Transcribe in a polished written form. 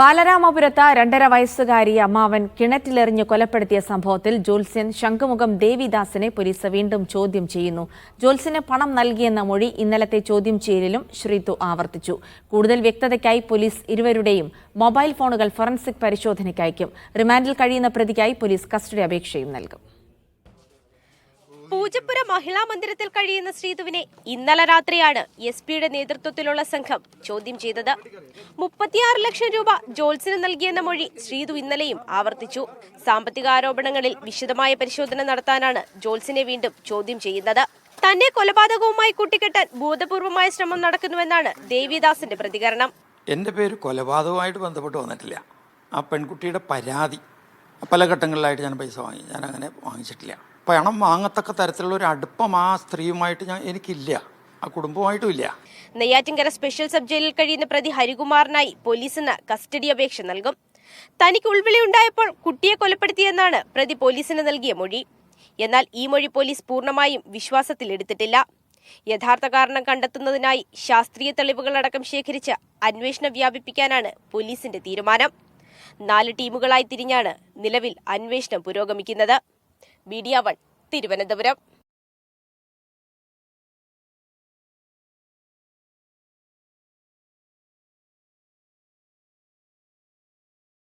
ബാലരാമപുരത്ത് 2.5 വയസ്സുകാരി അമ്മാവൻ കിണറ്റിലെറിഞ്ഞ് കൊലപ്പെടുത്തിയ സംഭവത്തിൽ ജ്യോത്സ്യൻ ശംഖുമുഖം ദേവിദാസിനെ പോലീസ് വീണ്ടും ചോദ്യം ചെയ്യുന്നു. ജ്യോത്സ്യന് പണം നൽകിയെന്ന മൊഴി ഇന്നലത്തെ ചോദ്യം ചെയ്യലിലും ശ്രീതു ആവർത്തിച്ചു. കൂടുതൽ വ്യക്തതയ്ക്കായി പോലീസ് ഇരുവരുടെയും മൊബൈൽ ഫോണുകൾ ഫോറൻസിക് പരിശോധനയ്ക്ക് അയക്കും. റിമാൻഡിൽ കഴിയുന്ന പ്രതിക്കായി പോലീസ് കസ്റ്റഡി അപേക്ഷയും നൽകും. പൂജപ്പുര മഹിളാ മന്ദിരത്തിൽ കഴിയുന്ന ശ്രീതുവിനെ ഇന്നലെ രാത്രിയാണ് എസ്.പിയുടെ നേതൃത്വത്തിലുള്ള സംഘം ചോദ്യം ചെയ്തത്. 36 ലക്ഷം രൂപ ജ്യോത്സ്യന് നൽകിയെന്ന മൊഴി ശ്രീതു ഇന്നലെയും ആവർത്തിച്ചു. സാമ്പത്തിക ആരോപണങ്ങളിൽ വിശദമായ പരിശോധന നടത്താനാണ് ജ്യോത്സ്യനെ വീണ്ടും ചോദ്യം ചെയ്യുന്നത്. തന്നെ കൊലപാതകവുമായി കൂട്ടിക്കെട്ടാൻ ബോധപൂർവമായ ശ്രമം നടക്കുന്നുവെന്നാണ് ദേവിദാസിന്റെ പ്രതികരണം. എന്റെ പേര് കൊലപാതകവുമായിട്ട് ബന്ധപ്പെട്ട് വന്നിട്ടില്ല. ആ പെൺകുട്ടിയുടെ പരാതി പല ഘട്ടങ്ങളിലായിട്ട് ഞാൻ പൈസ വാങ്ങി. ഞാൻ അങ്ങനെ വാങ്ങിച്ചിട്ടില്ല. പണം വാങ്ങത്തക്ക തരത്തിലുള്ള ഒരു അടുപ്പം ആ സ്ത്രീയുമായിട്ട് എനിക്കില്ല, ആ കുടുംബമായിട്ടും ഇല്ല. നെയ്യാറ്റിൻകര സ്പെഷ്യൽ സബ് ജയിലിൽ കഴിയുന്ന പ്രതി ഹരികുമാറിനായി പോലീസിന് കസ്റ്റഡി അപേക്ഷ നൽകും. തനിക്ക് ഉൾവിളി ഉണ്ടായപ്പോൾ കുട്ടിയെ കൊലപ്പെടുത്തിയെന്നാണ് പ്രതി പോലീസിന് നൽകിയ മൊഴി. എന്നാൽ ഈ മൊഴി പോലീസ് പൂർണ്ണമായും വിശ്വാസത്തിലെടുത്തിട്ടില്ല. യഥാർത്ഥ കാരണം കണ്ടെത്തുന്നതിനായി ശാസ്ത്രീയ തെളിവുകളടക്കം ശേഖരിച്ച് അന്വേഷണം വ്യാപിപ്പിക്കാനാണ് പോലീസിന്റെ തീരുമാനം. 4 ടീമുകളായി തിരിഞ്ഞാണ് നിലവിൽ അന്വേഷണം പുരോഗമിക്കുന്നത്. മീഡിയ 1 തിരുവനന്തപുരം.